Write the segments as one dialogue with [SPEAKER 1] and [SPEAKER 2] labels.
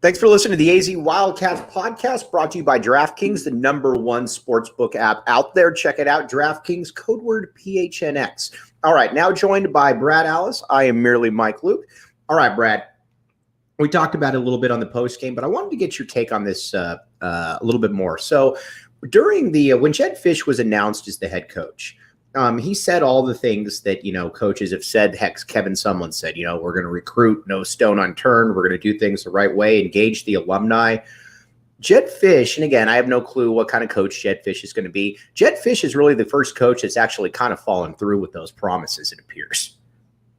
[SPEAKER 1] Thanks for listening to the AZ Wildcats podcast, brought to you by DraftKings, the #1 sportsbook app out there. Check it out, DraftKings, code word PHNX. All right, now joined by Brad Alice. I am merely Mike Luke. All right, Brad, we talked about it a little bit on the post game, but I wanted to get your take on this a little bit more. So during when Jedd Fisch was announced as the head coach, he said all the things that, coaches have said. Heck, Kevin Sumlin said, we're going to recruit, no stone unturned. We're going to do things the right way, engage the alumni. Jedd Fisch, and again, I have no clue what kind of coach Jedd Fisch is going to be. Jedd Fisch is really the first coach that's actually kind of fallen through with those promises, it appears.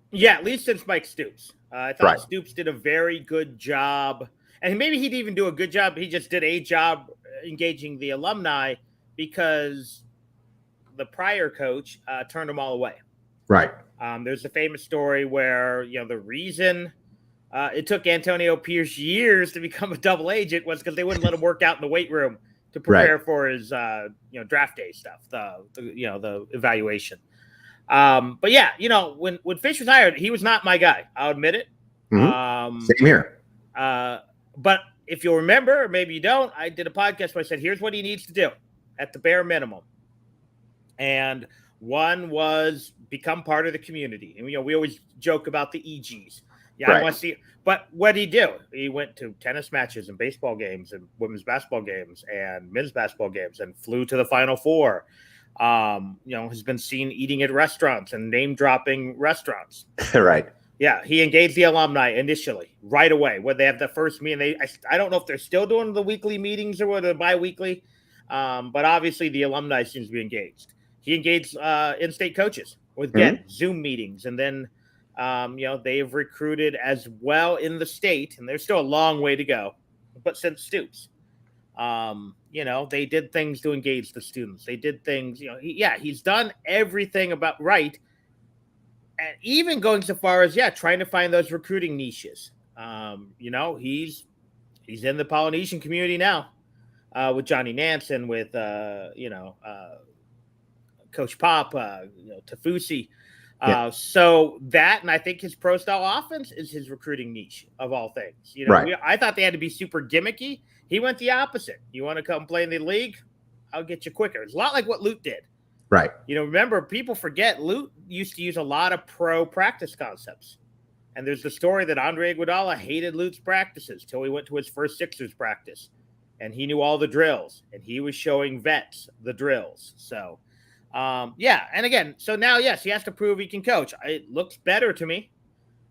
[SPEAKER 2] Yeah, at least since Mike Stoops. I thought Stoops did a very good job. And maybe he'd even do a good job. He just did a job engaging the alumni because the prior coach turned them all away.
[SPEAKER 1] Right.
[SPEAKER 2] There's a famous story where, the reason it took Antonio Pierce years to become a double agent was because they wouldn't let him work out in the weight room to prepare for his, draft day stuff, the evaluation. But yeah, when Fisch was hired, he was not my guy. I'll admit it.
[SPEAKER 1] Mm-hmm. Same here.
[SPEAKER 2] But if you'll remember, or maybe you don't, I did a podcast where I said, here's what he needs to do at the bare minimum. And one was become part of the community. And, we always joke about the EGs. Yeah, I want to see. But what did he do? He went to tennis matches and baseball games and women's basketball games and men's basketball games and flew to the Final Four. Has been seen eating at restaurants and name dropping restaurants.
[SPEAKER 1] Right.
[SPEAKER 2] Yeah, he engaged the alumni initially, right away. When they have the first meeting, I don't know if they're still doing the weekly meetings or whether bi-weekly, but obviously the alumni seems to be engaged. He engaged in-state coaches with Zoom meetings, and then they've recruited as well in the state, and there's still a long way to go. But since Stoops, they did things to engage the students. They did things, he's done everything about right. And even going so far as, trying to find those recruiting niches. He's in the Polynesian community now with Johnny Nansen, with, Coach Pop, Tafusi. So that, and I think his pro style offense is his recruiting niche of all things. I thought they had to be super gimmicky. He went the opposite. You want to come play in the league? I'll get you quicker. It's a lot like what Lute did.
[SPEAKER 1] Right.
[SPEAKER 2] Remember, people forget Lute used to use a lot of pro practice concepts. And there's the story that Andre Iguodala hated Lute's practices till he went to his first Sixers practice. And he knew all the drills. And he was showing vets the drills. So, and again, so now, yes, he has to prove he can coach. It looks better to me.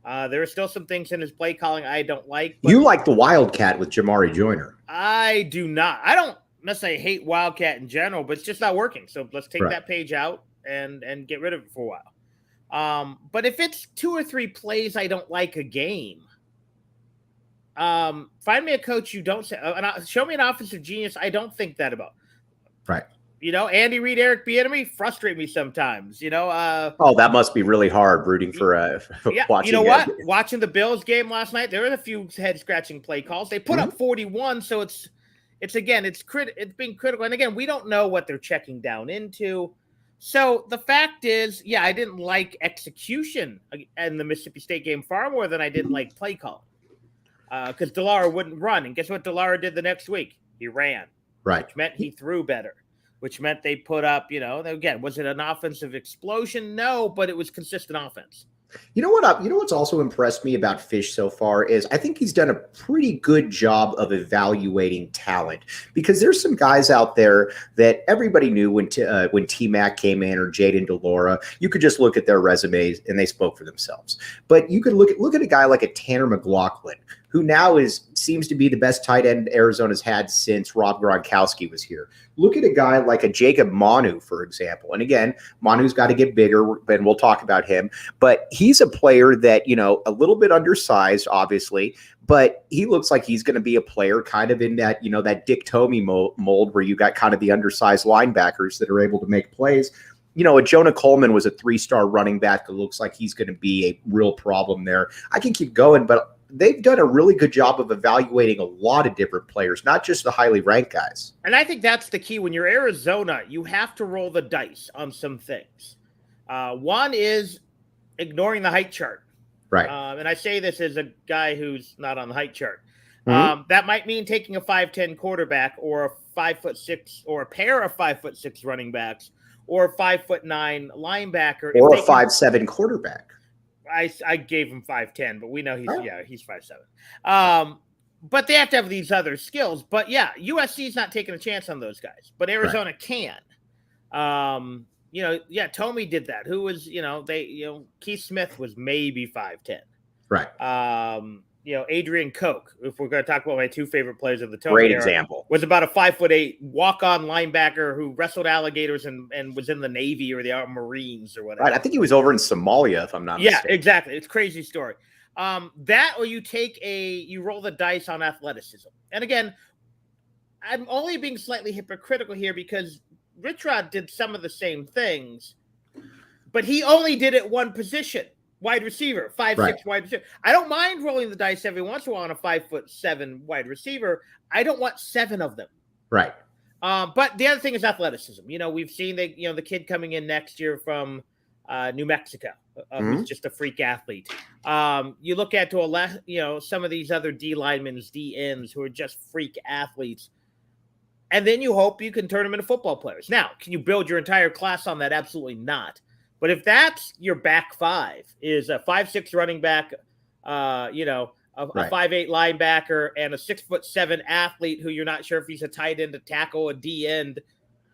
[SPEAKER 2] There are still some things in his play calling I don't like.
[SPEAKER 1] You like the Wildcat with Jamari Joyner.
[SPEAKER 2] I do not. I don't necessarily hate Wildcat in general, but it's just not working. So let's take that page out and get rid of it for a while. But if it's 2 or 3 plays I don't like a game, find me a coach you don't say. Show me an offensive genius I don't think that about.
[SPEAKER 1] Right.
[SPEAKER 2] Andy Reid, Eric Bieniemy frustrate me sometimes.
[SPEAKER 1] That must be really hard rooting for watching.
[SPEAKER 2] You know what? Watching the Bills game last night, there were a few head scratching play calls. They put up 41, so it's being critical. And again, we don't know what they're checking down into. So the fact is, I didn't like execution in the Mississippi State game far more than I didn't like play calling. Because de Laura wouldn't run, and guess what de Laura did the next week? He ran.
[SPEAKER 1] Right.
[SPEAKER 2] Which meant he threw better. Which meant they put up, again, was it an offensive explosion? No, but it was consistent offense.
[SPEAKER 1] You know what's also impressed me about Fisch so far is I think he's done a pretty good job of evaluating talent, because there's some guys out there that everybody knew when T-Mac came in, or Jaden de Laura. You could just look at their resumes and they spoke for themselves. But you could look at a guy like a Tanner McLaughlin, who now seems to be the best tight end Arizona's had since Rob Gronkowski was here. Look at a guy like a Jacob Manu, for example. And again, Manu's got to get bigger, and we'll talk about him. But he's a player that, a little bit undersized, obviously, but he looks like he's going to be a player kind of in that, that Dick Tomey mold where you got kind of the undersized linebackers that are able to make plays. A Jonah Coleman was a 3-star running back that looks like he's going to be a real problem there. I can keep going, but they've done a really good job of evaluating a lot of different players, not just the highly ranked guys.
[SPEAKER 2] And I think that's the key. When you're Arizona, you have to roll the dice on some things. One is ignoring the height chart.
[SPEAKER 1] Right.
[SPEAKER 2] And I say this as a guy who's not on the height chart. That might mean taking a 5'10" quarterback or a 5'6" or a pair of 5'6" running backs or a 5'9" linebacker.
[SPEAKER 1] Or a 5'7" quarterback.
[SPEAKER 2] I gave him 5'10", but we know he's 5'7". But they have to have these other skills. But yeah, USC's not taking a chance on those guys, but Arizona can. Tomey did that. Who was, Keith Smith was maybe 5'10".
[SPEAKER 1] Right.
[SPEAKER 2] Adrian Koch, if we're going to talk about my two favorite players of the Tomey
[SPEAKER 1] great
[SPEAKER 2] era,
[SPEAKER 1] example,
[SPEAKER 2] was about a 5'8" walk-on linebacker who wrestled alligators and was in the Navy or the Marines or whatever.
[SPEAKER 1] Right. I think he was over in Somalia, if I'm not mistaken.
[SPEAKER 2] Yeah, exactly. It's a crazy story. That or you roll the dice on athleticism. And again, I'm only being slightly hypocritical here because Rich Rod did some of the same things, but he only did it one position. Wide receiver, 5'6" wide receiver. I don't mind rolling the dice every once in a while on a 5'7" wide receiver. I don't want 7 of them.
[SPEAKER 1] Right.
[SPEAKER 2] But the other thing is athleticism. We've seen the kid coming in next year from New Mexico, who's just a freak athlete. You look at some of these other D linemen, D ends who are just freak athletes. And then you hope you can turn them into football players. Now, can you build your entire class on that? Absolutely not. But if that's your back five, is a 5'6" running back, a 5'8" linebacker, and a 6'7" athlete who you're not sure if he's a tight end, a tackle, a D end,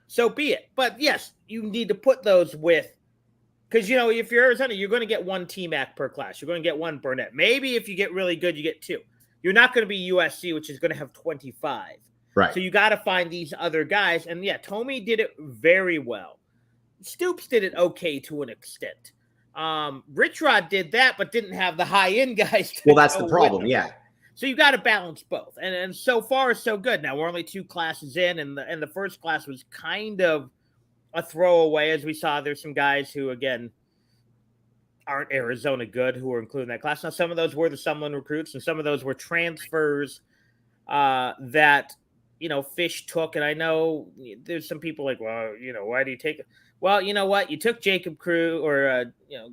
[SPEAKER 2] so be it. But yes, you need to put those with, because if you're Arizona, you're going to get one T-Mac per class. You're going to get one Burnett. Maybe if you get really good, you get 2. You're not going to be USC, which is going to have 25.
[SPEAKER 1] Right.
[SPEAKER 2] So you got to find these other guys. And yeah, Tomey did it very well. Stoops did it okay to an extent. Rich Rod did that, but didn't have the high-end guys.
[SPEAKER 1] Well, that's the problem, yeah.
[SPEAKER 2] So you got to balance both. And so far, so good. Now, we're only 2 classes in, and the first class was kind of a throwaway, as we saw. There's some guys who, again, aren't Arizona good who are included in that class. Now, some of those were the Sumlin recruits, and some of those were transfers that, Fisch took. And I know there's some people like, well, why do you take it? Well, you know what? You took Jacob Cruz or,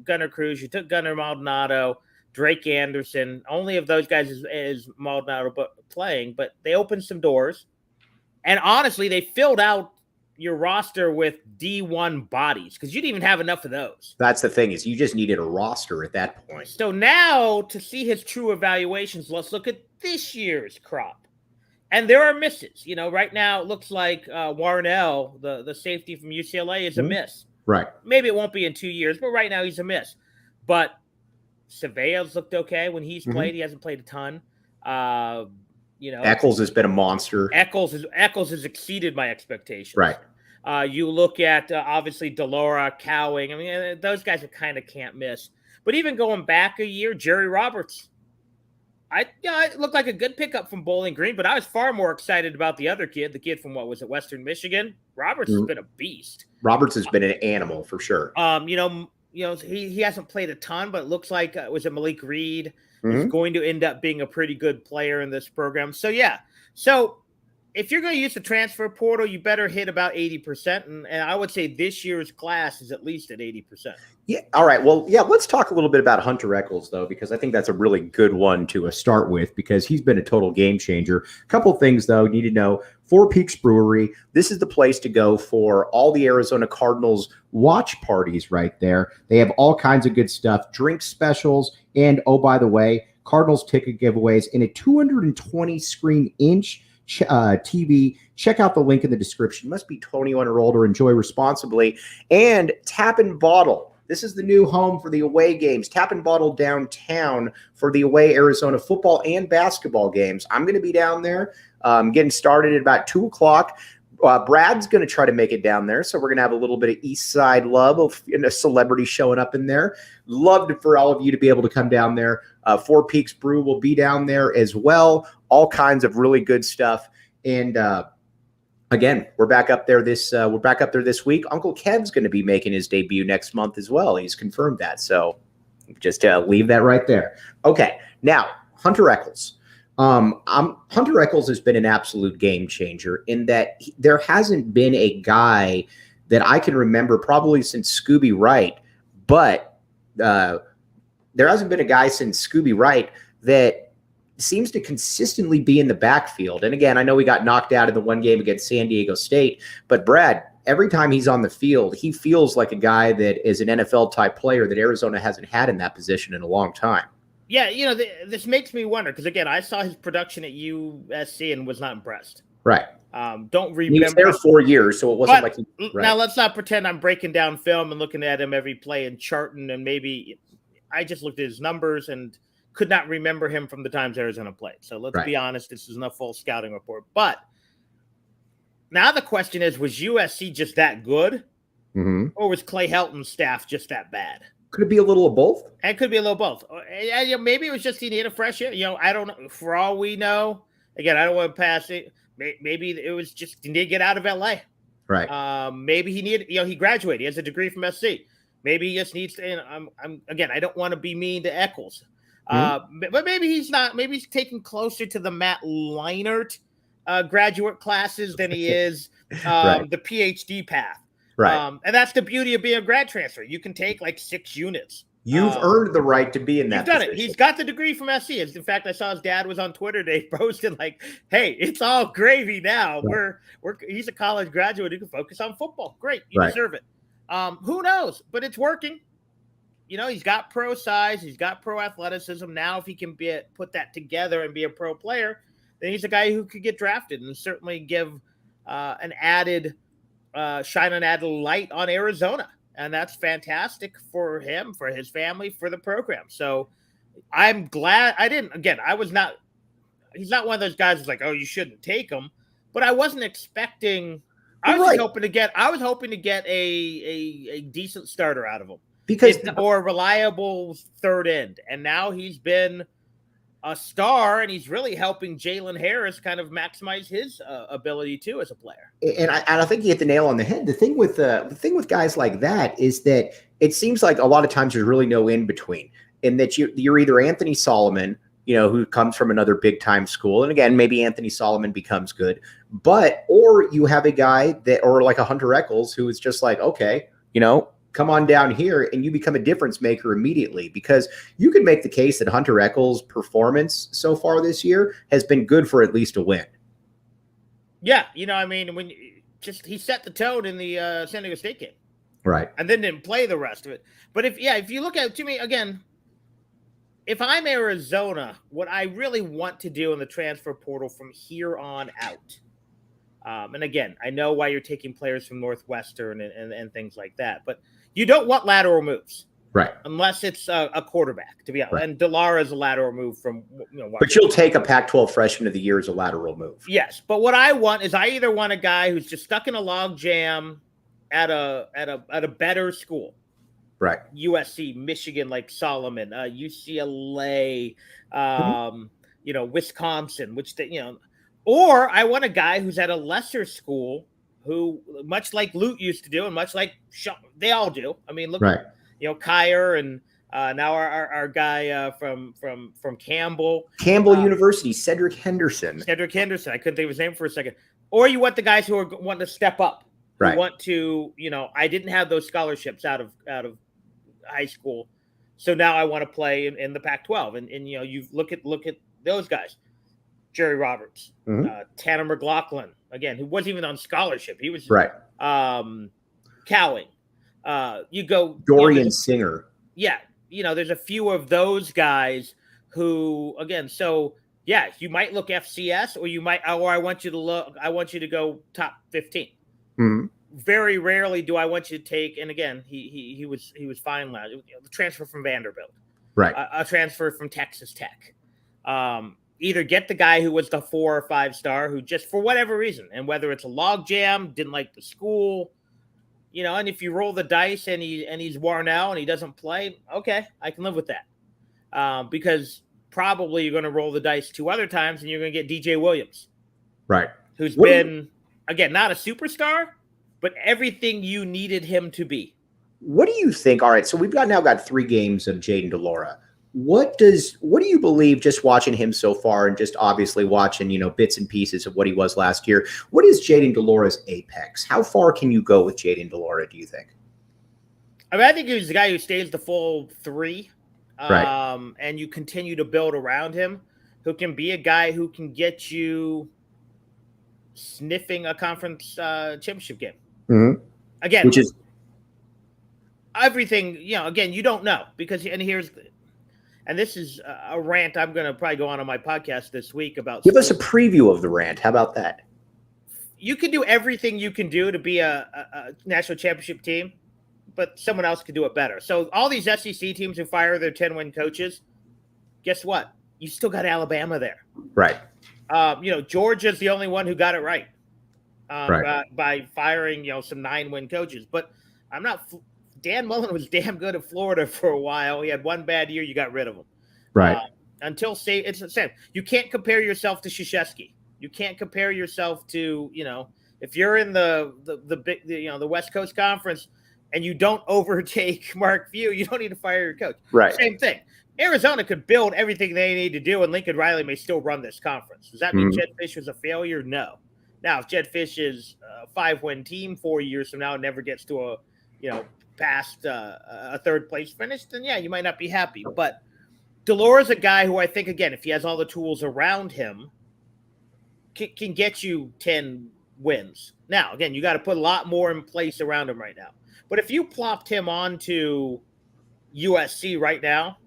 [SPEAKER 2] Gunnar Cruz. You took Gunnar Maldonado, Drake Anderson. Only of those guys is Maldonado playing, but they opened some doors. And honestly, they filled out your roster with D1 bodies because you didn't even have enough of those.
[SPEAKER 1] That's the thing, is you just needed a roster at that point.
[SPEAKER 2] So now to see his true evaluations, let's look at this year's crop. And there are misses. Right now it looks like Warnell, the safety from UCLA, is a miss.
[SPEAKER 1] Right.
[SPEAKER 2] Maybe it won't be in 2 years, but right now he's a miss. But Surveill's looked okay when he's played. He hasn't played a ton.
[SPEAKER 1] Echols has been a monster.
[SPEAKER 2] Echols has exceeded my expectations.
[SPEAKER 1] Right.
[SPEAKER 2] You look at obviously de Laura, Cowing. I mean, those guys are kind of can't miss. But even going back a year, Jerry Roberts. It looked like a good pickup from Bowling Green, but I was far more excited about the other kid, the kid from Western Michigan. Roberts has been a beast.
[SPEAKER 1] Roberts has been an animal for sure.
[SPEAKER 2] He hasn't played a ton, but it looks like was it Malik Reed is going to end up being a pretty good player in this program. So yeah, if you're going to use the transfer portal, you better hit about 80%. And I would say this year's class is at least at 80%.
[SPEAKER 1] Yeah. All right. Well, yeah, let's talk a little bit about Hunter Echols, though, because I think that's a really good one to start with because he's been a total game changer. A couple things, though, you need to know. Four Peaks Brewery, this is the place to go for all the Arizona Cardinals watch parties right there. They have all kinds of good stuff, drink specials, and, oh, by the way, Cardinals ticket giveaways in a 220-screen inch TV. Check out the link in the description. Must be 21 or older. Enjoy responsibly. And Tap and Bottle. This is the new home for the away games. Tap and Bottle downtown for the away Arizona football and basketball games. I'm going to be down there getting started at about 2 o'clock. Brad's going to try to make it down there, so we're going to have a little bit of East Side love of a celebrity showing up in there. Love for all of you to be able to come down there. Four Peaks Brew will be down there as well. All kinds of really good stuff. And again, we're back up there this week. Uncle Kev's going to be making his debut next month as well. He's confirmed that. So just leave that right there. Okay, now Hunter Echols. Hunter Echols has been an absolute game changer in that there hasn't been a guy that I can remember probably since Scooby Wright, but there hasn't been a guy since Scooby Wright that seems to consistently be in the backfield. And again, I know he got knocked out in the one game against San Diego State, but Brad, every time he's on the field, he feels like a guy that is an NFL type player that Arizona hasn't had in that position in a long time.
[SPEAKER 2] Yeah, this makes me wonder because again, I saw his production at USC and was not impressed.
[SPEAKER 1] Right.
[SPEAKER 2] Don't remember.
[SPEAKER 1] He was there 4 years, so it wasn't like he. Right.
[SPEAKER 2] Now let's not pretend I'm breaking down film and looking at him every play and charting, and maybe I just looked at his numbers and could not remember him from the times Arizona played. So let's be honest, this is not a full scouting report. But now the question is, was USC just that good, or was Clay Helton's staff just that bad?
[SPEAKER 1] Could it be a little of both?
[SPEAKER 2] It could be a little both. Maybe it was just he needed a fresh air. I don't know. For all we know, again, I don't want to pass it. Maybe it was just he needed to get out of LA.
[SPEAKER 1] Right.
[SPEAKER 2] Maybe he needed. He graduated. He has a degree from SC. Maybe he just needs to. Again, I don't want to be mean to Echols, but maybe he's not. Maybe he's taking closer to the Matt Leinart graduate classes than he is the PhD path.
[SPEAKER 1] Right.
[SPEAKER 2] And that's the beauty of being a grad transfer. You can take like 6 units.
[SPEAKER 1] You've earned the right to be in that position.
[SPEAKER 2] You've done it. He's got the degree from SC. In fact, I saw his dad was on Twitter. They posted like, hey, it's all gravy now.
[SPEAKER 1] Right.
[SPEAKER 2] He's a college graduate who can focus on football. Great. You deserve it. Who knows? But it's working. He's got pro size. He's got pro athleticism. Now, if he can put that together and be a pro player, then he's a guy who could get drafted and certainly give an added shine an added light on Arizona. And that's fantastic for him, for his family, for the program. So I'm glad he's not one of those guys who's like, oh, you shouldn't take him. But I wasn't expecting, I was hoping to get a decent starter out of him. Or a reliable third end. And now he's been a star, and he's really helping Jalen Harris kind of maximize his ability too as a player.
[SPEAKER 1] And I think you hit the nail on the head. The thing with guys like that is that it seems like a lot of times there's really no in between, in that you're either Anthony Solomon, who comes from another big time school, and again maybe Anthony Solomon becomes good, or you have a guy or like a Hunter Echols who is just like, okay, come on down here and you become a difference maker immediately, because you can make the case that Hunter Echols' performance so far this year has been good for at least a win.
[SPEAKER 2] Yeah. When he set the tone in the San Diego State game.
[SPEAKER 1] Right.
[SPEAKER 2] And then didn't play the rest of it. But if you look at it to me again, if I'm Arizona, what I really want to do in the transfer portal from here on out, and again, I know why you're taking players from Northwestern and things like that, but you don't want lateral moves,
[SPEAKER 1] right?
[SPEAKER 2] Unless it's a quarterback, to be honest. Right. And de Laura is a lateral move from
[SPEAKER 1] But you'll take a Pac-12 freshman of the year as a lateral move.
[SPEAKER 2] Yes, but what I want is I either want a guy who's just stuck in a log jam at a better school,
[SPEAKER 1] right?
[SPEAKER 2] USC, Michigan, like Solomon, UCLA, Wisconsin, which or I want a guy who's at a lesser school who, much like Lute used to do, and much like they all do. Look,
[SPEAKER 1] right.
[SPEAKER 2] Kyer and now our guy from Campbell
[SPEAKER 1] University, Cedric Henderson.
[SPEAKER 2] I couldn't think of his name for a second. Or you want the guys who are wanting to step up, who
[SPEAKER 1] right?
[SPEAKER 2] Want to, I didn't have those scholarships out of high school, so now I want to play in the Pac-12, and you look at those guys. Jerry Roberts, Tanner McLaughlin, again, who wasn't even on scholarship. He was
[SPEAKER 1] right.
[SPEAKER 2] Cowing. You go
[SPEAKER 1] Dorian Singer.
[SPEAKER 2] Yeah, there's a few of those guys who, again, so yeah, you might look FCS, or I want you to go top 15. very rarely do I want you to take, and again, he was fine last. The transfer from Vanderbilt,
[SPEAKER 1] right?
[SPEAKER 2] A transfer from Texas Tech. Either get the guy who was the 4 or 5 star who just for whatever reason, and whether it's a log jam, didn't like the school, and if you roll the dice and he's worn out and he doesn't play, okay, I can live with that. Because probably you're going to roll the dice 2 other times and you're going to get DJ Williams,
[SPEAKER 1] right?
[SPEAKER 2] Who's been again not a superstar, but everything you needed him to be.
[SPEAKER 1] What do you think? All right, so we've now got 3 games of Jaden de Laura. What do you believe, just watching him so far and just obviously watching, bits and pieces of what he was last year? What is Jaden de Laura's apex? How far can you go with Jaden de Laura, do you think?
[SPEAKER 2] I think he's the guy who stays the full 3.
[SPEAKER 1] Right.
[SPEAKER 2] And you continue to build around him, who can be a guy who can get you sniffing a conference championship game.
[SPEAKER 1] Mm-hmm.
[SPEAKER 2] Again,
[SPEAKER 1] which is
[SPEAKER 2] everything, again, you don't know and this is a rant I'm going to probably go on my podcast this week about.
[SPEAKER 1] Give us a preview of the rant. How about that?
[SPEAKER 2] You can do everything you can do to be a national championship team, but someone else could do it better. So all these SEC teams who fire their 10-win coaches, guess what? You still got Alabama there.
[SPEAKER 1] Right.
[SPEAKER 2] Georgia's the only one who got it right,
[SPEAKER 1] right.
[SPEAKER 2] By firing, some 9-win coaches. But Dan Mullen was damn good at Florida for a while. He had one bad year. You got rid of him.
[SPEAKER 1] Right.
[SPEAKER 2] It's the same. You can't compare yourself to Krzyzewski. You can't compare yourself to, if you're in the big, the West Coast Conference and you don't overtake Mark Few, you don't need to fire your coach.
[SPEAKER 1] Right.
[SPEAKER 2] Same thing. Arizona could build everything they need to do, and Lincoln Riley may still run this conference. Does that mean Jedd Fisch was a failure? No. Now, if Jedd Fisch is a 5-win team 4 years from now and never gets to past a 3rd place finish, then yeah, you might not be happy. But de Laura's a guy who I think, again, if he has all the tools around him, can get you 10 wins. Now, again, you got to put a lot more in place around him right now. But if you plopped him onto USC right now,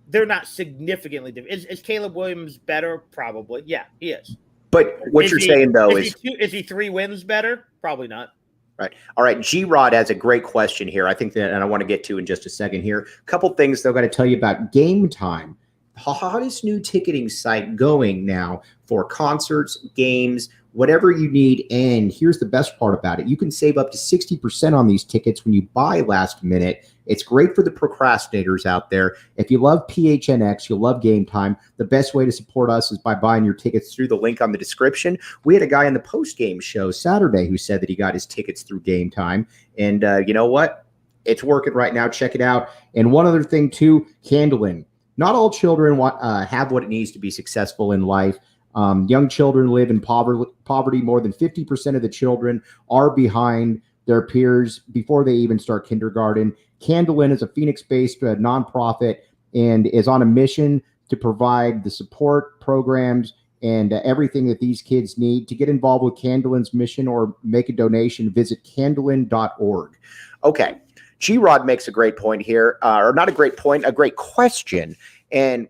[SPEAKER 2] they're not significantly different. Is Caleb Williams better? Probably. Yeah, he is.
[SPEAKER 1] But what you're saying, though,
[SPEAKER 2] is he 3 wins better? Probably not.
[SPEAKER 1] Right. All right. G-Rod has a great question here. I think that, and I want to get to in just a second here. A couple things they're going to tell you about Game Time, the hottest new ticketing site going now for concerts, games, whatever you need. And here's the best part about it. You can save up to 60% on these tickets when you buy last minute. It's great for the procrastinators out there. If you love PHNX, you'll love Game Time. The best way to support us is by buying your tickets through the link on the description. We had a guy in the post-game show Saturday who said that he got his tickets through Game Time. And you know what? It's working right now. Check it out. And one other thing, too, handling. Not all children have what it needs to be successful in life. Young children live in poverty. More than 50% of the children are behind their peers before they even start kindergarten. Candlin is a Phoenix-based nonprofit and is on a mission to provide the support programs and everything that these kids need. To get involved with Candlin's mission or make a donation, visit candlin.org. Okay. G-Rod makes a great point here, or not a great point, a great question. And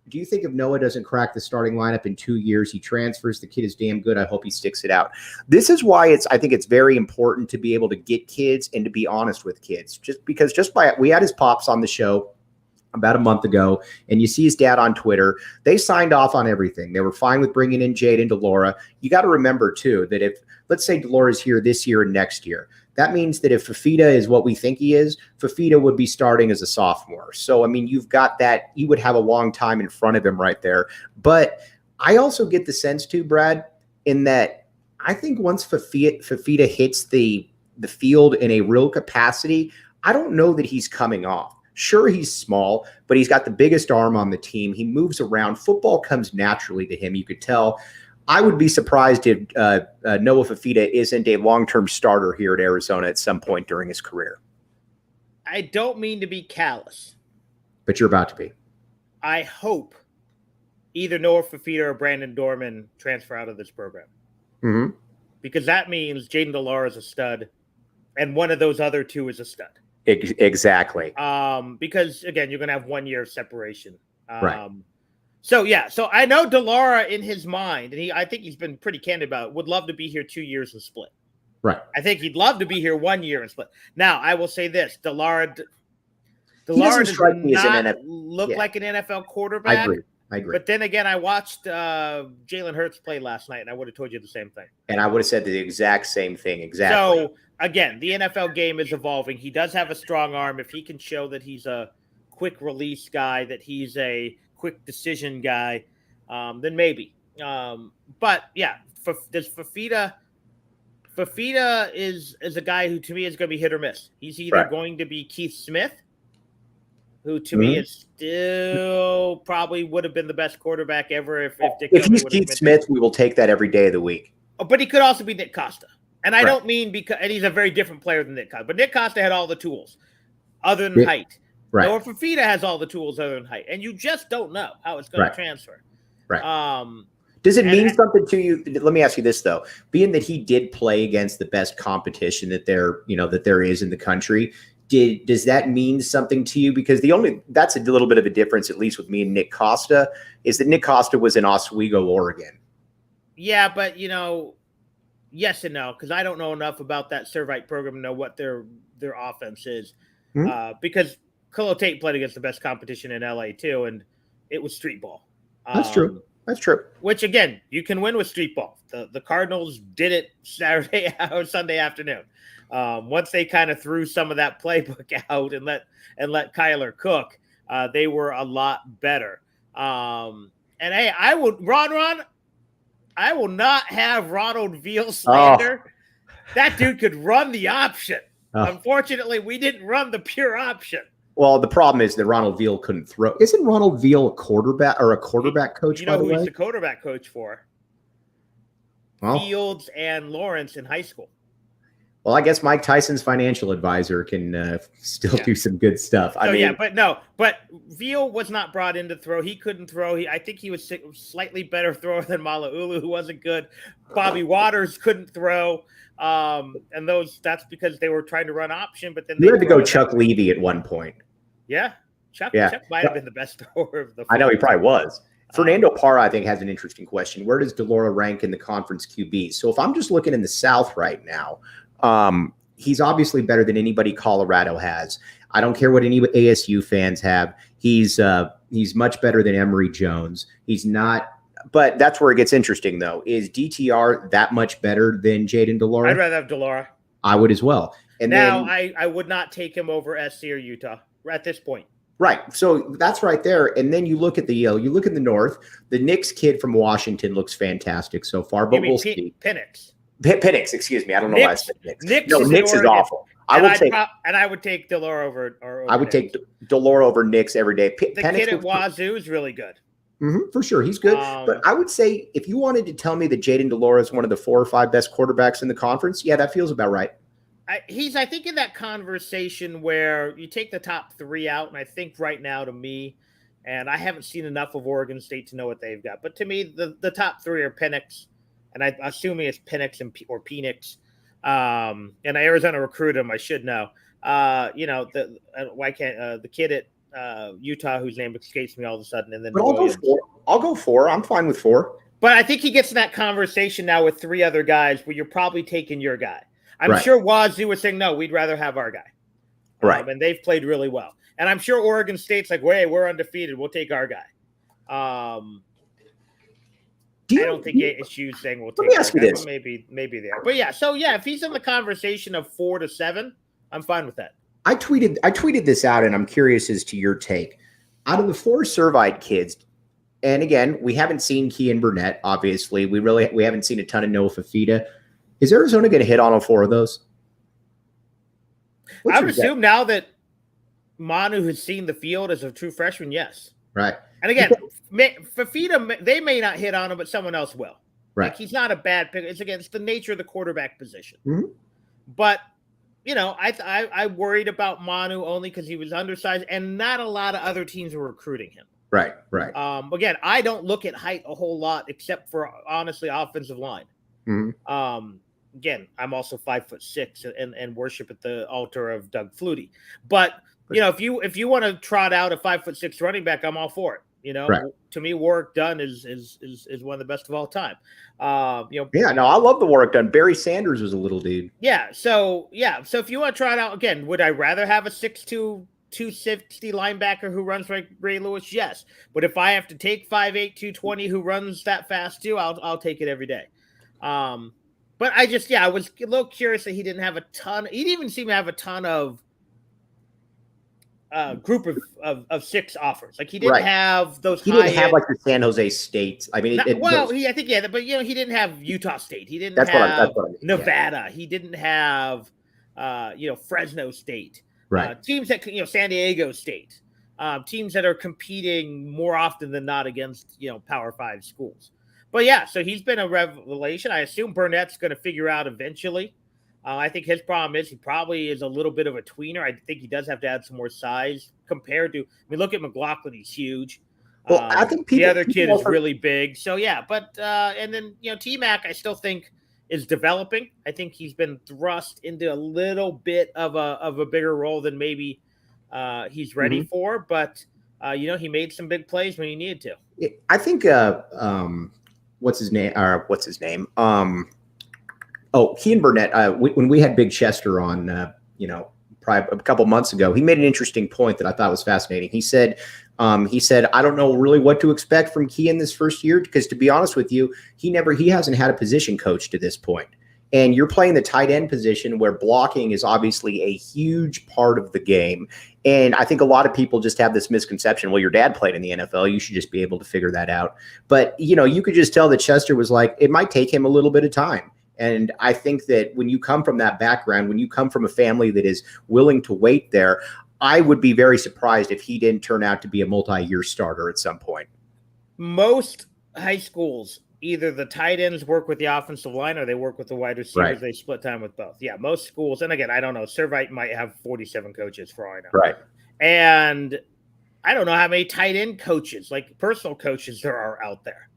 [SPEAKER 1] do you think if Noah doesn't crack the starting lineup in 2 years, he transfers? The kid is damn good. I hope he sticks it out. This is why I think it's very important to be able to get kids and to be honest with kids. We had his pops on the show about a month ago, and you see his dad on Twitter. They signed off on everything. They were fine with bringing in Jaden de Laura. You got to remember, too, that if, let's say, de Laura is here this year and next year, that means that if Fafita is what we think he is, Fafita would be starting as a sophomore. So, I mean, you've got that. He would have a long time in front of him right there. But I also get the sense, too, Brad, in that I think once Fafita hits the field in a real capacity, I don't know that he's coming off. Sure, he's small, but he's got the biggest arm on the team. He moves around. Football comes naturally to him. You could tell. I would be surprised if Noah Fafita isn't a long-term starter here at Arizona at some point during his career.
[SPEAKER 2] I don't mean to be callous.
[SPEAKER 1] But you're about to be.
[SPEAKER 2] I hope either Noah Fafita or Brandon Dorman transfer out of this program.
[SPEAKER 1] Mm-hmm.
[SPEAKER 2] Because that means Jaden de Laura is a stud, and one of those other two is a stud.
[SPEAKER 1] Exactly.
[SPEAKER 2] Because, again, you're going to have 1 year of separation.
[SPEAKER 1] Right.
[SPEAKER 2] So I know de Laura in his mind, and I think he's been pretty candid about it, would love to be here 2 years and split.
[SPEAKER 1] Right.
[SPEAKER 2] I think he'd love to be here 1 year and split. Now, I will say this: De Laura does
[SPEAKER 1] strike me as an
[SPEAKER 2] not look like an NFL quarterback.
[SPEAKER 1] I agree.
[SPEAKER 2] But then again, I watched Jalen Hurts play last night, and I would have told you the same thing.
[SPEAKER 1] And I would have said the exact same thing. Exactly.
[SPEAKER 2] So, again, the NFL game is evolving. He does have a strong arm. If he can show that he's a quick release guy, that he's a quick decision guy, then maybe. But, yeah, does Fafita is a guy who, to me, is going to be hit or miss. He's either going to be Keith Smith, who to me is still probably would have been the best quarterback ever if
[SPEAKER 1] he's Keith Smith, we will take that every day of the week.
[SPEAKER 2] But he could also be Nick Costa. And I don't mean and he's a very different player than Nick Costa. But Nick Costa had all the tools other than height.
[SPEAKER 1] Right.
[SPEAKER 2] Or Fafita has all the tools other than height. And you just don't know how it's going to transfer.
[SPEAKER 1] Right. Does it mean something to you? Let me ask you this, though. Being that he did play against the best competition that there is in the country, does that mean something to you? Because that's a little bit of a difference, at least with me and Nick Costa, is that Nick Costa was in Oswego, Oregon.
[SPEAKER 2] Yeah, but yes and no, because I don't know enough about that Servite program to know what their offense is. Because Khalil Tate played against the best competition in LA too, and it was street ball.
[SPEAKER 1] That's true. That's true.
[SPEAKER 2] Which again, you can win with street ball. The Cardinals did it Saturday or Sunday afternoon. Once they kind of threw some of that playbook out and let Kyler cook, they were a lot better. And hey, I will not have Ronald Veal slander. Oh. That dude could run the option. Oh. Unfortunately, we didn't run the pure option.
[SPEAKER 1] Well, the problem is that Ronald Veal couldn't throw. Isn't Ronald Veal a quarterback coach?
[SPEAKER 2] You know who he's the quarterback coach for? Well, Fields and Lawrence in high school.
[SPEAKER 1] Well, I guess Mike Tyson's financial advisor can still do some good stuff.
[SPEAKER 2] But Veal was not brought in to throw. He couldn't throw. I think he was slightly better thrower than Malaulu, who wasn't good. Bobby Waters couldn't throw. And that's because they were trying to run option, but then
[SPEAKER 1] they had to go Chuck Levy at one point.
[SPEAKER 2] Yeah. Chuck might have been the best thrower of the
[SPEAKER 1] I know he probably was. Fernando Parra, I think, has an interesting question. Where does de Laura rank in the conference QB? So if I'm just looking in the South right now, he's obviously better than anybody Colorado has. I don't care what any ASU fans have. He's much better than Emory Jones. He's not, but that's where it gets interesting, though. Is DTR that much better than Jaden de Laura?
[SPEAKER 2] I'd rather have de Laura.
[SPEAKER 1] I would as well. And
[SPEAKER 2] now I would not take him over SC or Utah at this point.
[SPEAKER 1] Right. So that's right there. And then you look at the North. The Knicks kid from Washington looks fantastic so far, but we'll see. Penix, excuse me. I don't know why I said Knicks. Knicks is awful. I would take de Laura over I would take de Laura over Knicks every day.
[SPEAKER 2] The kid at Wazoo is really good.
[SPEAKER 1] For sure. He's good. But I would say if you wanted to tell me that Jaden de Laura is one of the 4 or 5 best quarterbacks in the conference, yeah, that feels about right.
[SPEAKER 2] He's, I think, in that conversation where you take the top 3 out, and I think right now to me, and I haven't seen enough of Oregon State to know what they've got, but to me, the top 3 are Penix, and I'm assuming it's Penix or Penix, and Arizona recruited him. I should know. The kid at Utah whose name escapes me all of a sudden, and then
[SPEAKER 1] I'll go 4. I'm fine with 4.
[SPEAKER 2] But I think he gets in that conversation now with 3 other guys where you're probably taking your guy. I'm sure Wazoo was saying, no, we'd rather have our guy.
[SPEAKER 1] Right.
[SPEAKER 2] And they've played really well. And I'm sure Oregon State's like, wait, we're undefeated. We'll take our guy. I don't think ASU's saying we'll take
[SPEAKER 1] Let me ask you this.
[SPEAKER 2] Maybe they are. But yeah, so yeah, if he's in the conversation of 4 to 7, I'm fine with that.
[SPEAKER 1] I tweeted this out, and I'm curious as to your take. Out of the 4 Servite kids, and again, we haven't seen Kean Burnett, obviously. We haven't seen a ton of Noah Fafita. Is Arizona going to hit on all 4 of those?
[SPEAKER 2] I would assume now that Manu has seen the field as a true freshman, yes.
[SPEAKER 1] Right.
[SPEAKER 2] And again, Fafita, they may not hit on him, but someone else will.
[SPEAKER 1] Right.
[SPEAKER 2] Like, he's not a bad pick. It's the nature of the quarterback position.
[SPEAKER 1] Mm-hmm.
[SPEAKER 2] But, I worried about Manu only because he was undersized, and not a lot of other teams were recruiting him.
[SPEAKER 1] Right.
[SPEAKER 2] Again, I don't look at height a whole lot except for, honestly, offensive line.
[SPEAKER 1] Mm-hmm.
[SPEAKER 2] Again, I'm also 5'6" and worship at the altar of Doug Flutie. But if you want to trot out a 5'6" running back, I'm all for it.
[SPEAKER 1] Right.
[SPEAKER 2] To me, Warwick Dunn is one of the best of all time.
[SPEAKER 1] Yeah, no, I love the Warwick Dunn. Barry Sanders was a little dude.
[SPEAKER 2] Yeah. So if you want to try it out again, would I rather have a 6'2", 260 linebacker who runs like Ray Lewis? Yes. But if I have to take 5'8", 220 who runs that fast too, I'll take it every day. But I was a little curious that he didn't have a ton. He didn't even seem to have a ton of group of 6 offers. Like he didn't have those.
[SPEAKER 1] He didn't have like the San Jose State. I mean,
[SPEAKER 2] but he didn't have Utah State. He didn't have Nevada. Yeah. He didn't have Fresno State.
[SPEAKER 1] Right.
[SPEAKER 2] Teams that San Diego State. Teams that are competing more often than not against Power 5 schools. But yeah, so he's been a revelation. I assume Burnett's going to figure out eventually. I think his problem is he probably is a little bit of a tweener. I think he does have to add some more size compared to. I mean, look at McLaughlin; he's huge.
[SPEAKER 1] Well, I think
[SPEAKER 2] the other kid is really big. So yeah, but and then T-Mac, I still think is developing. I think he's been thrust into a little bit of a bigger role than maybe he's ready for. But he made some big plays when he needed to.
[SPEAKER 1] I think what's his name? Kean Burnett. When we had Big Chester on, probably a couple months ago, he made an interesting point that I thought was fascinating. He said, I don't know really what to expect from Kean this first year because, to be honest with you, he hasn't had a position coach to this point. And you're playing the tight end position where blocking is obviously a huge part of the game. And I think a lot of people just have this misconception. Well, your dad played in the NFL. You should just be able to figure that out. But, you could just tell that Chester was like, it might take him a little bit of time. And I think that when you come from that background, when you come from a family that is willing to wait there, I would be very surprised if he didn't turn out to be a multi-year starter at some point.
[SPEAKER 2] Most high schools, either the tight ends work with the offensive line or they work with the wide receivers. Right. They split time with both. Yeah, most schools. And again, I don't know. Servite might have 47 coaches for all I know.
[SPEAKER 1] Right.
[SPEAKER 2] And I don't know how many tight end coaches, like personal coaches, there are out there.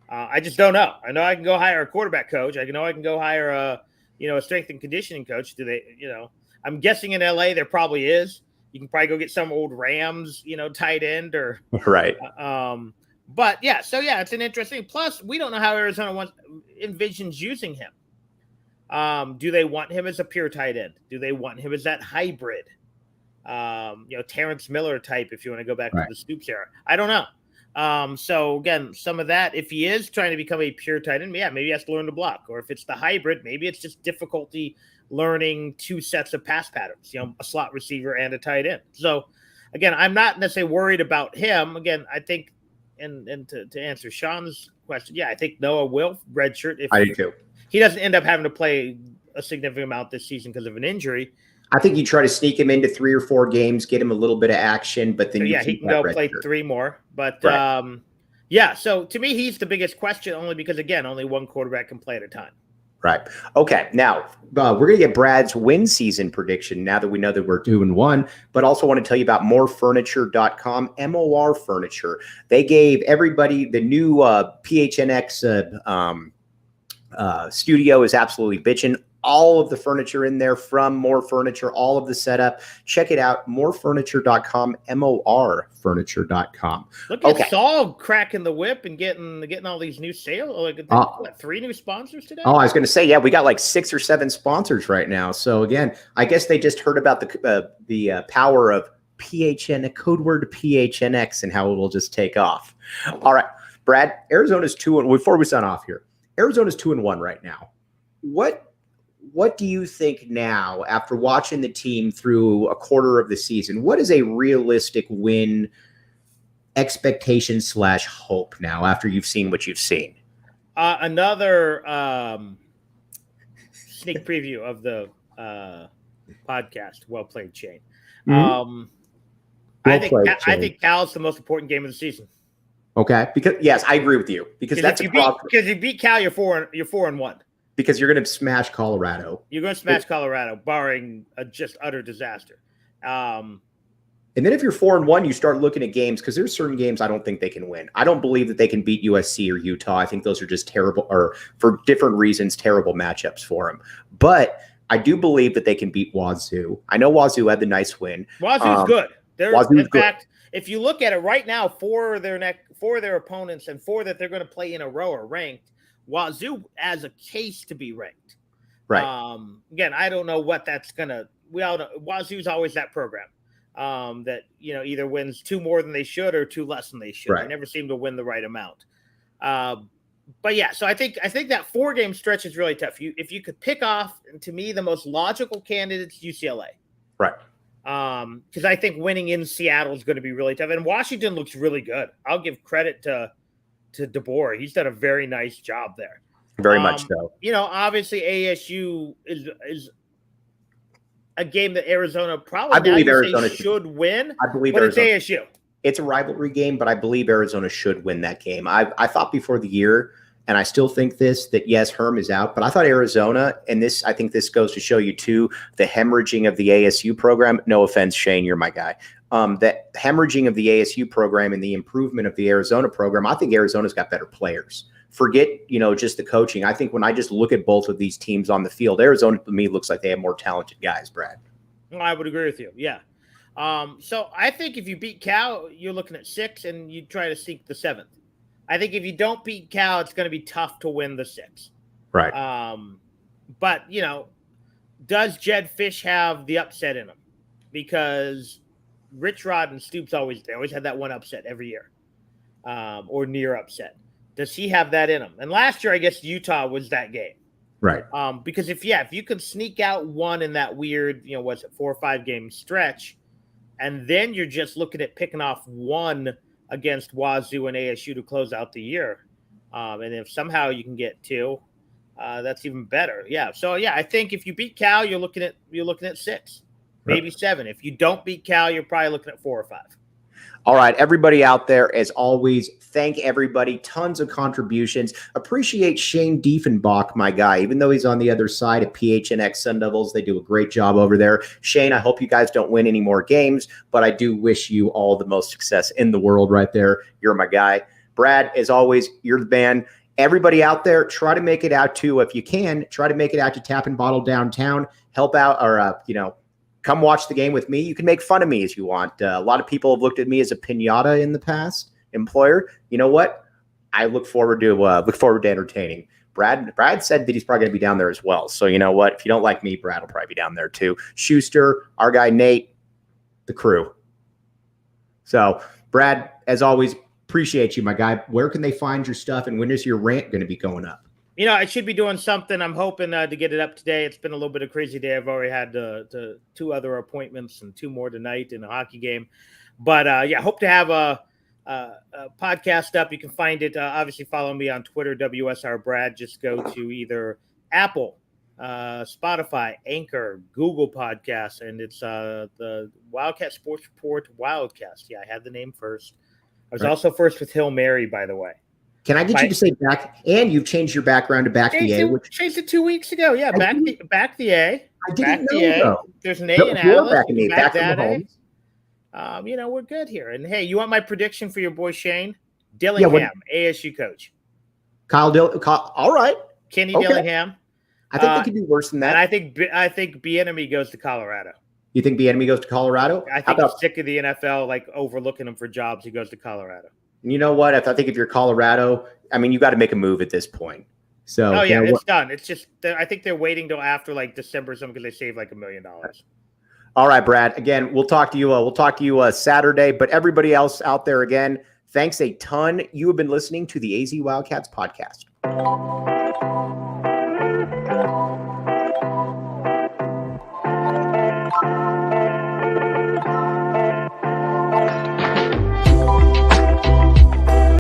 [SPEAKER 2] I just don't know. I know I can go hire a quarterback coach. I can go hire a strength and conditioning coach. Do they, I'm guessing in LA there probably is. You can probably go get some old Rams, tight end or
[SPEAKER 1] right.
[SPEAKER 2] But yeah, so yeah, it's an interesting. Plus, we don't know how Arizona envisions using him. Do they want him as a pure tight end? Do they want him as that hybrid? Terrence Miller type, if you want to go back to the Stoops era. I don't know. So again, some of that, if he is trying to become a pure tight end, maybe he has to learn to block. Or if it's the hybrid, maybe it's just difficulty learning 2 sets of pass patterns, a slot receiver and a tight end. So again, I'm not necessarily worried about him. Again, I think, and to answer Sean's question, I think Noah will redshirt if
[SPEAKER 1] I do too.
[SPEAKER 2] He doesn't end up having to play a significant amount this season because of an injury.
[SPEAKER 1] I think you try to sneak him into 3 or 4 games, get him a little bit of action, but then
[SPEAKER 2] he can go play 3 more. But so to me, he's the biggest question only because, again, only one quarterback can play at a time.
[SPEAKER 1] Right. Okay. Now we're going to get Brad's win season prediction now that we know that we're 2-1, but also want to tell you about morefurniture.com, MOR Furniture. They gave everybody the new PHNX studio is absolutely bitching. All of the furniture in there from More Furniture, all of the setup. Check it out, morefurniture.com, morfurniture.com.
[SPEAKER 2] Look at Saul cracking the whip and getting all these new sales. Like 3 new sponsors today?
[SPEAKER 1] Oh, I was going to say, we got like 6 or 7 sponsors right now. So again, I guess they just heard about the power of PHN, code word PHNX, and how it will just take off. All right, Brad, Arizona's 2-1. Before we sign off here, Arizona's 2-1 right now. What do you think now, after watching the team through a quarter of the season? What is a realistic win expectation / hope now after you've seen what you've seen?
[SPEAKER 2] Another sneak preview of the podcast. Well played, Shane. I think Cal's the most important game of the season.
[SPEAKER 1] Okay, because yes, I agree with you. Because that's
[SPEAKER 2] because you beat Cal, you're 4-1.
[SPEAKER 1] Because you're going to smash Colorado.
[SPEAKER 2] You're going to smash Colorado, barring a just utter disaster.
[SPEAKER 1] And then if you're 4-1, you start looking at games because there's certain games I don't think they can win. I don't believe that they can beat USC or Utah. I think those are just terrible, or for different reasons, terrible matchups for them. But I do believe that they can beat Wazoo. I know Wazoo had the nice win.
[SPEAKER 2] Wazoo's good. if you look at it right now, for their opponents and 4 that they're going to play in a row are ranked. Wazoo has a case to be ranked.
[SPEAKER 1] Right.
[SPEAKER 2] Again, I don't know what that's gonna. We all know Wazoo's always that program that either wins 2 more than they should or 2 less than they should.
[SPEAKER 1] Right.
[SPEAKER 2] They never seem to win the right amount. But yeah, so I think that 4-game stretch is really tough. If you could pick off, to me, the most logical candidate's UCLA.
[SPEAKER 1] Right.
[SPEAKER 2] Because I think winning in Seattle is going to be really tough. And Washington looks really good. I'll give credit to de Laura. He's done a very nice job there.
[SPEAKER 1] Very much so.
[SPEAKER 2] Obviously ASU is a game that Arizona probably
[SPEAKER 1] I believe Arizona
[SPEAKER 2] should win.
[SPEAKER 1] I believe
[SPEAKER 2] but
[SPEAKER 1] Arizona.
[SPEAKER 2] It's ASU.
[SPEAKER 1] It's a rivalry game, but I believe Arizona should win that game. I thought before the year, and I still think that yes, Herm is out, but I thought Arizona, and I think this goes to show you too, the hemorrhaging of the ASU program. No offense, Shane, you're my guy. That hemorrhaging of the ASU program and the improvement of the Arizona program, I think Arizona's got better players. Forget, just the coaching. I think when I just look at both of these teams on the field, Arizona to me looks like they have more talented guys, Brad.
[SPEAKER 2] I would agree with you. Yeah. So I think if you beat Cal, you're looking at 6 and you try to seek the 7th. I think if you don't beat Cal, it's going to be tough to win the 6.
[SPEAKER 1] Right.
[SPEAKER 2] But, does Jedd Fisch have the upset in him? Because Rich Rod and Stoops always had that one upset every year, or near upset. Does he have that in him? And last year, I guess Utah was that game.
[SPEAKER 1] Right.
[SPEAKER 2] Because if you could sneak out one in that weird, 4 or 5 game stretch, and then you're just looking at picking off one against Wazoo and ASU to close out the year. And if somehow you can get 2, that's even better. Yeah. So I think if you beat Cal, you're looking at 6, maybe 7. If you don't beat Cal, you're probably looking at 4 or 5.
[SPEAKER 1] All right, everybody out there, as always, thank everybody. Tons of contributions. Appreciate Shane Diefenbach, my guy. Even though he's on the other side of PHNX Sun Devils, they do a great job over there. Shane, I hope you guys don't win any more games, but I do wish you all the most success in the world right there. You're my guy. Brad, as always, you're the man. Everybody out there, try to make it out to, if you can, try to make it out to Tap and Bottle downtown. Help out, or, come watch the game with me. You can make fun of me as you want. A lot of people have looked at me as a piñata in the past, employer. You know what? I look forward to entertaining. Brad said that he's probably going to be down there as well. So you know what? If you don't like me, Brad will probably be down there too. Schuster, our guy Nate, the crew. So Brad, as always, appreciate you, my guy. Where can they find your stuff, and when is your rant going to be going up?
[SPEAKER 2] I should be doing something. I'm hoping to get it up today. It's been a little bit of a crazy day. I've already had 2 other appointments and 2 more tonight in a hockey game. But, hope to have a podcast up. You can find it. Obviously, follow me on Twitter, WSR Brad. Just go to either Apple, Spotify, Anchor, Google Podcasts, and it's the Wildcat Sports Report Wildcast. Yeah, I had the name first. I was also first with Hill Mary, by the way.
[SPEAKER 1] Can I get you to say back? And you've changed your background to back the A.
[SPEAKER 2] Changed it 2 weeks ago. Yeah, back the A.
[SPEAKER 1] I didn't know, though.
[SPEAKER 2] There's an A in Alice.
[SPEAKER 1] Back in the back that
[SPEAKER 2] A. We're good here. And hey, you want my prediction for your boy Shane Dillingham, ASU coach?
[SPEAKER 1] Kyle. All right,
[SPEAKER 2] Kenny Dillingham.
[SPEAKER 1] I think they could do worse than that.
[SPEAKER 2] And I think Bieniemy goes to Colorado.
[SPEAKER 1] You think Bieniemy goes to Colorado?
[SPEAKER 2] I think he's sick of the NFL overlooking him for jobs. He goes to Colorado.
[SPEAKER 1] You know what? I think if you're Colorado, you got to make a move at this point. So,
[SPEAKER 2] it's done. It's just I think they're waiting till after December or something because they save $1 million.
[SPEAKER 1] All right, Brad. Again, we'll talk to you. We'll talk to you Saturday. But everybody else out there, again, thanks a ton. You have been listening to the AZ Wildcats podcast.